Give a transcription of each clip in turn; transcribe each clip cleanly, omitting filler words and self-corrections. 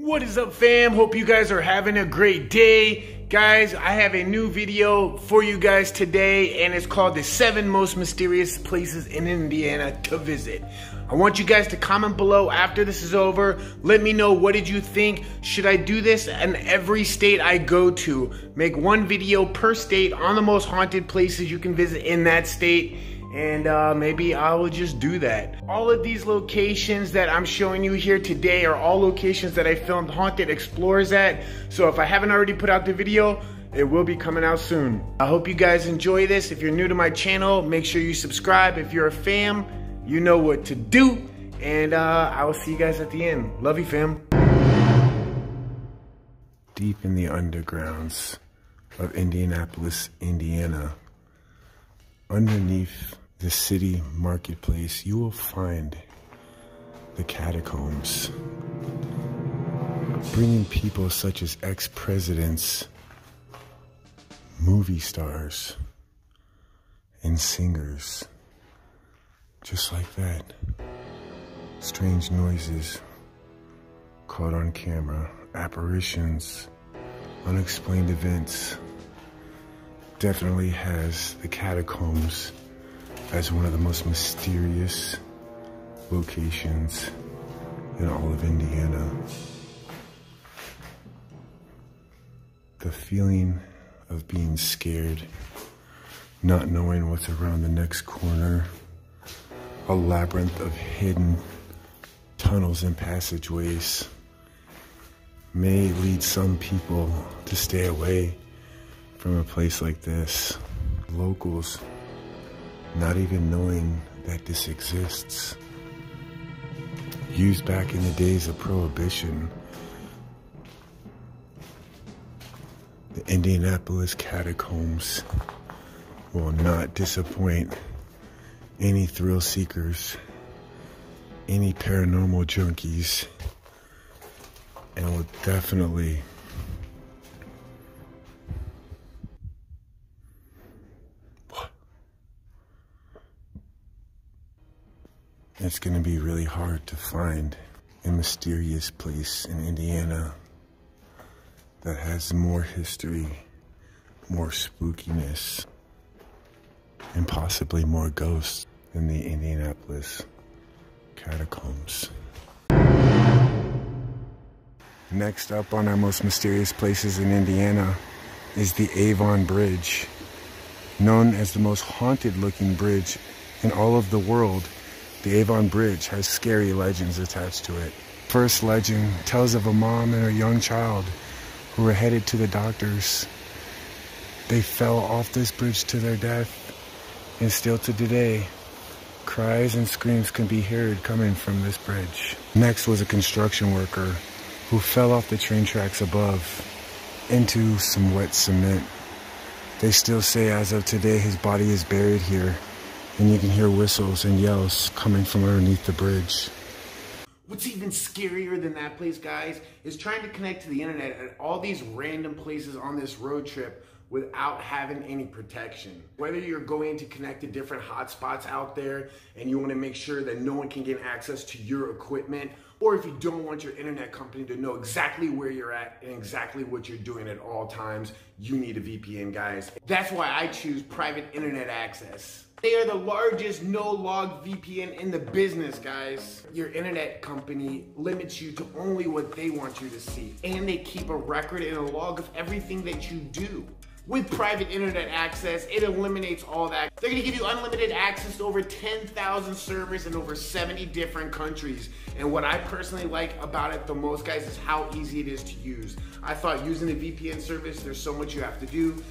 What is up, fam? Hope you guys are having a great day. Guys, I have a new video for you guys today, and it's called the 7 most mysterious places in Indiana to visit. I want you guys to comment below after this is over. Let me know, what did you think? Should I do this in every state I go to? Make one video per state on the most haunted places you can visit in that state. And maybe I will just do that. All of these locations that I'm showing you here today are all locations that I filmed Haunted Explorers at. So if I haven't already put out the video, it will be coming out soon. I hope you guys enjoy this. If you're new to my channel, make sure you subscribe. If you're a fam, you know what to do. And I will see you guys at the end. Love you, fam. Deep in the undergrounds of Indianapolis, Indiana, underneath the city marketplace, you will find the catacombs, bringing people such as ex-presidents, movie stars, and singers, just like that. Strange noises caught on camera, apparitions, unexplained events. Definitely has the catacombs as one of the most mysterious locations in all of Indiana. The feeling of being scared, not knowing what's around the next corner, a labyrinth of hidden tunnels and passageways may lead some people to stay away from a place like this. Locals not even knowing that this exists. Used back in the days of Prohibition, the Indianapolis Catacombs will not disappoint any thrill seekers, any paranormal junkies, and will definitely it's going to be really hard to find a mysterious place in Indiana that has more history, more spookiness, and possibly more ghosts than the Indianapolis Catacombs. Next up on our most mysterious places in Indiana is the Avon Bridge. Known as the most haunted looking bridge in all of the world, the Avon Bridge has scary legends attached to it. First legend tells of a mom and her young child who were headed to the doctors. They fell off this bridge to their death, and still to today, cries and screams can be heard coming from this bridge. Next was a construction worker who fell off the train tracks above into some wet cement. They still say as of today his body is buried here, and you can hear whistles and yells coming from underneath the bridge. What's even scarier than that place, guys, is trying to connect to the internet at all these random places on this road trip without having any protection. Whether you're going to connect to different hotspots out there and you want to make sure that no one can get access to your equipment, or if you don't want your internet company to know exactly where you're at and exactly what you're doing at all times, you need a VPN, guys. That's why I choose private internet access. They are the largest no-log VPN in the business, guys. Your internet company limits you to only what they want you to see, and they keep a record and a log of everything that you do. With private internet access, it eliminates all that. They're gonna give you unlimited access to over 10,000 servers in over 70 different countries. And what I personally like about it the most, guys, is how easy it is to use. I thought using a VPN service, there's so much you have to do.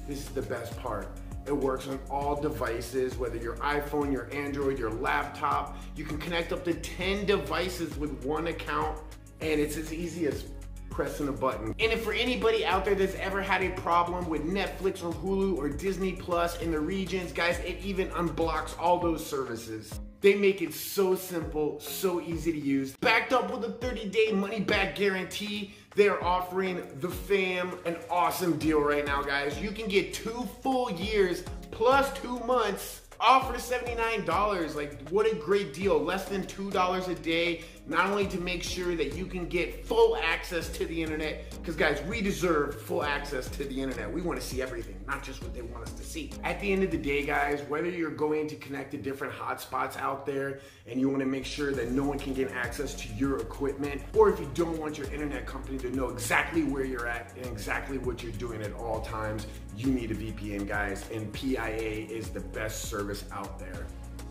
This is the best part. It works on all devices, whether your iPhone, your Android, your laptop. You can connect up to 10 devices with one account, and it's as easy as pressing a button. And if for anybody out there that's ever had a problem with Netflix or Hulu or Disney Plus in the regions, guys, it even unblocks all those services. They make it so simple, so easy to use. Backed up with a 30-day money-back guarantee, they're offering the fam an awesome deal right now, guys. You can get 2 full years plus 2 months all for $79. Like, what a great deal. Less than $2 a day. not only to make sure that you can get full access to the internet, because guys, we deserve full access to the internet. We want to see everything, not just what they want us to see. At the end of the day, guys, whether you're going to connect to different hotspots out there and you want to make sure that no one can get access to your equipment, or if you don't want your internet company to know exactly where you're at and exactly what you're doing at all times, you need a VPN, guys, and PIA is the best service out there.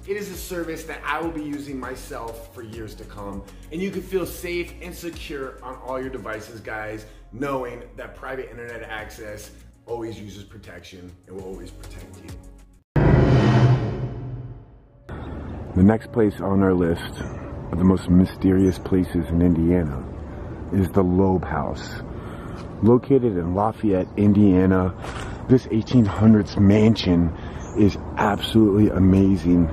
It is a service that I will be using myself for years to come, and you can feel safe and secure on all your devices, guys, knowing that private internet access always uses protection and will always protect you. The next place on our list of the most mysterious places in Indiana is the Loeb House. Located in Lafayette, Indiana, this 1800s mansion is absolutely amazing.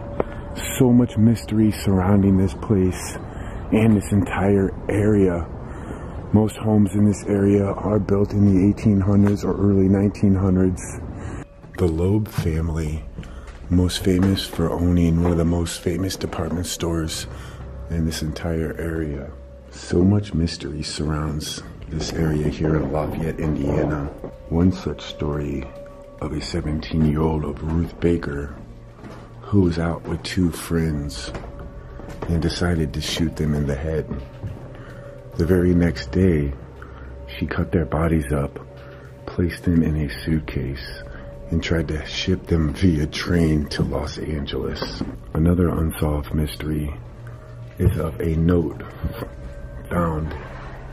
So much mystery surrounding this place and this entire area. Most homes in this area are built in the 1800s or early 1900s. The Loeb family, most famous for owning one of the most famous department stores in this entire area. So much mystery surrounds this area here in Lafayette, Indiana. One such story of a 17-year-old of Ruth Baker who was out with two friends and decided to shoot them in the head. The very next day, she cut their bodies up, placed them in a suitcase, and tried to ship them via train to Los Angeles. Another unsolved mystery is of a note found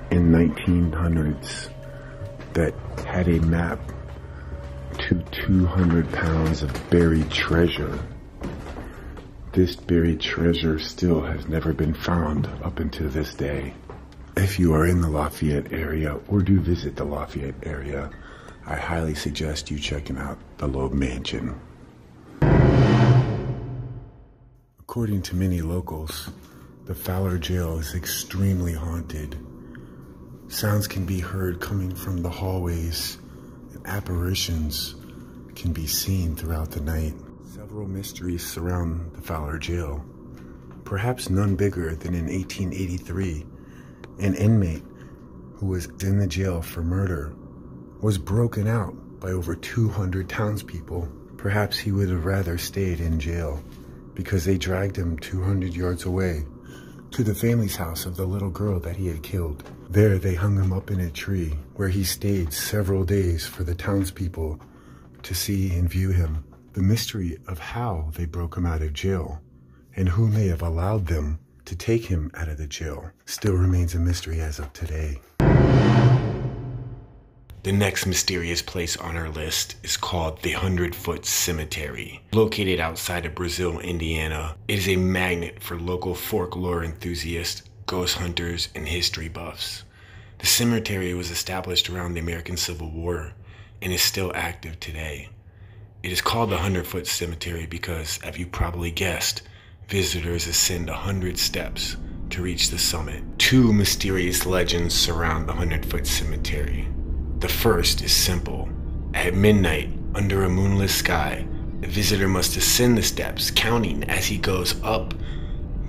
in 1900s that had a map to 200 pounds of buried treasure. This buried treasure still has never been found up until this day. If you are in the Lafayette area or do visit the Lafayette area, I highly suggest you checking out the Loeb Mansion. According to many locals, the Fowler Jail is extremely haunted. Sounds can be heard coming from the hallways, and apparitions can be seen throughout the night. Several mysteries surround the Fowler Jail, perhaps none bigger than in 1883, an inmate who was in the jail for murder was broken out by over 200 townspeople. Perhaps he would have rather stayed in jail because they dragged him 200 yards away to the family's house of the little girl that he had killed. There they hung him up in a tree where he stayed several days for the townspeople to see and view him. The mystery of how they broke him out of jail and who may have allowed them to take him out of the jail still remains a mystery as of today. The next mysterious place on our list is called the 100-Foot Cemetery. Located outside of Brazil, Indiana, it is a magnet for local folklore enthusiasts, ghost hunters, and history buffs. The cemetery was established around the American Civil War and is still active today. It is called the 100-Foot Cemetery because, as you probably guessed, visitors ascend 100 steps to reach the summit. Two mysterious legends surround the 100-Foot Cemetery. The first is simple. At midnight, under a moonless sky, the visitor must ascend the steps, counting as he goes up.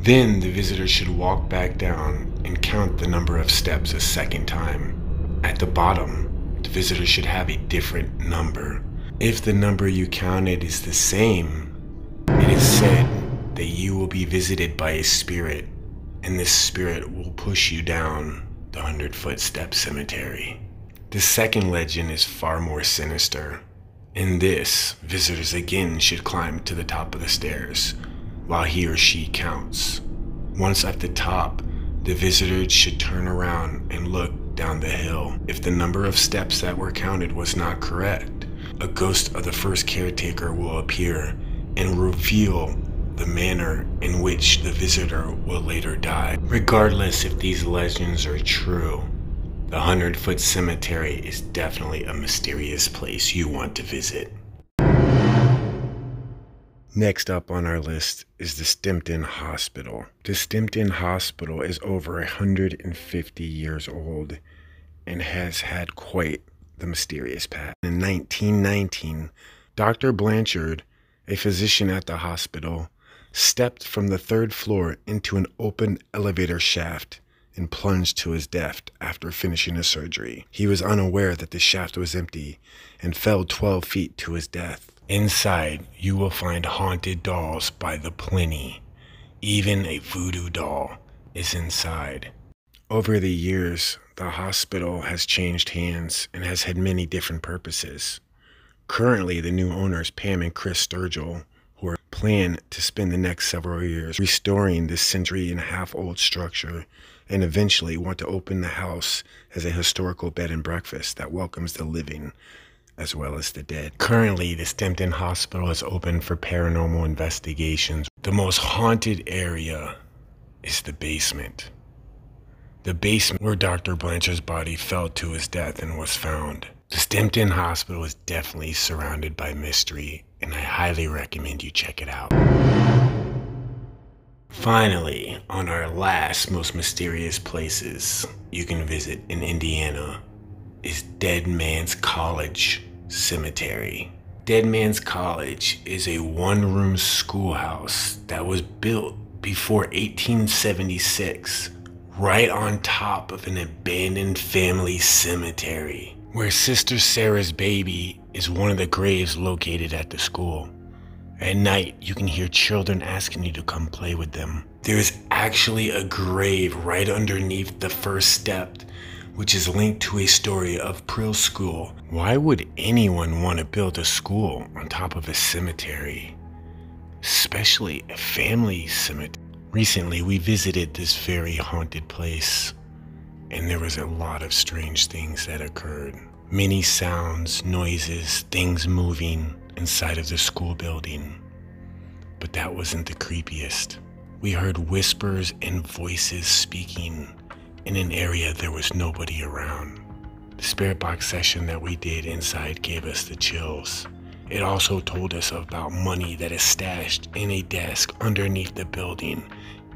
Then the visitor should walk back down and count the number of steps a second time. At the bottom, the visitor should have a different number. If the number you counted is the same, it is said that you will be visited by a spirit, and this spirit will push you down the 100-foot step cemetery. The second legend is far more sinister. In this, visitors again should climb to the top of the stairs while he or she counts. Once at the top, the visitor should turn around and look down the hill. If the number of steps that were counted was not correct, a ghost of the first caretaker will appear and reveal the manner in which the visitor will later die. Regardless if these legends are true, the 100-Foot Cemetery is definitely a mysterious place you want to visit. Next up on our list is the Stimson Hospital. The Stimson Hospital is over 150 years old and has had quite the mysterious past. In 1919, Dr. Blanchard, a physician at the hospital, stepped from the 3rd floor into an open elevator shaft and plunged to his death after finishing a surgery. He was unaware that the shaft was empty and fell 12 feet to his death. Inside, you will find haunted dolls by the plenty. Even a voodoo doll is inside. Over the years, the hospital has changed hands and has had many different purposes. Currently, the new owners, Pam and Chris Sturgill, who plan to spend the next several years restoring this century-and-a-half-old structure, and eventually want to open the house as a historical bed and breakfast that welcomes the living as well as the dead. Currently, the Stimson Hospital is open for paranormal investigations. The most haunted area is the basement. The basement where Dr. Blanchard's body fell to his death and was found. The Stimson Hospital is definitely surrounded by mystery, and I highly recommend you check it out. Finally, on our last most mysterious places you can visit in Indiana is Deadmans Cemetery. Deadmans College is a one-room schoolhouse that was built before 1876, right on top of an abandoned family cemetery, where Sister Sarah's baby is one of the graves located at the school. At night, you can hear children asking you to come play with them. There is actually a grave right underneath the first step, which is linked to a story of Prill School. Why would anyone want to build a school on top of a cemetery? Especially a family cemetery. Recently, we visited this very haunted place, and there was a lot of strange things that occurred. Many sounds, noises, things moving inside of the school building. But that wasn't the creepiest. We heard whispers and voices speaking in an area there was nobody around. The spirit box session that we did inside gave us the chills. It also told us about money that is stashed in a desk underneath the building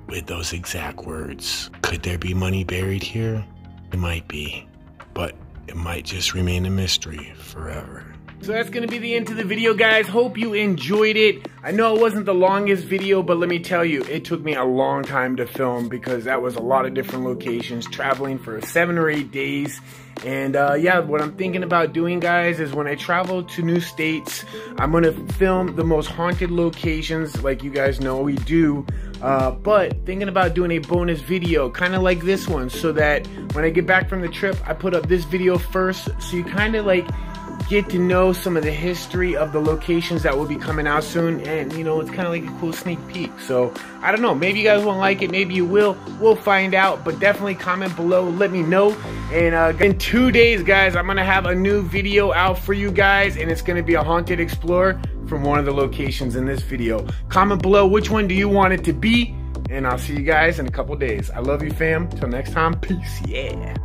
with those exact words. Could there be money buried here? It might be, but it might just remain a mystery forever. So that's going to be the end of the video, guys. Hope you enjoyed it. I know it wasn't the longest video, but let me tell you, it took me a long time to film because that was a lot of different locations, traveling for 7 or 8 days. And yeah, what I'm thinking about doing, guys, is when I travel to new states, I'm going to film the most haunted locations like you guys know we do. But thinking about doing a bonus video, kind of like this one, so that when I get back from the trip, I put up this video first, so you kind of like get to know some of the history of the locations that will be coming out soon, and you know, it's kind of like a cool sneak peek. So I don't know, maybe you guys won't like it, maybe you will, we'll find out, but definitely comment below, let me know. And in 2 days, guys, I'm gonna have a new video out for you guys, and it's gonna be a haunted explorer from one of the locations in this video. Comment below which one do you want it to be, and I'll see you guys in a couple days. I love you, fam. Till next time, peace. Yeah.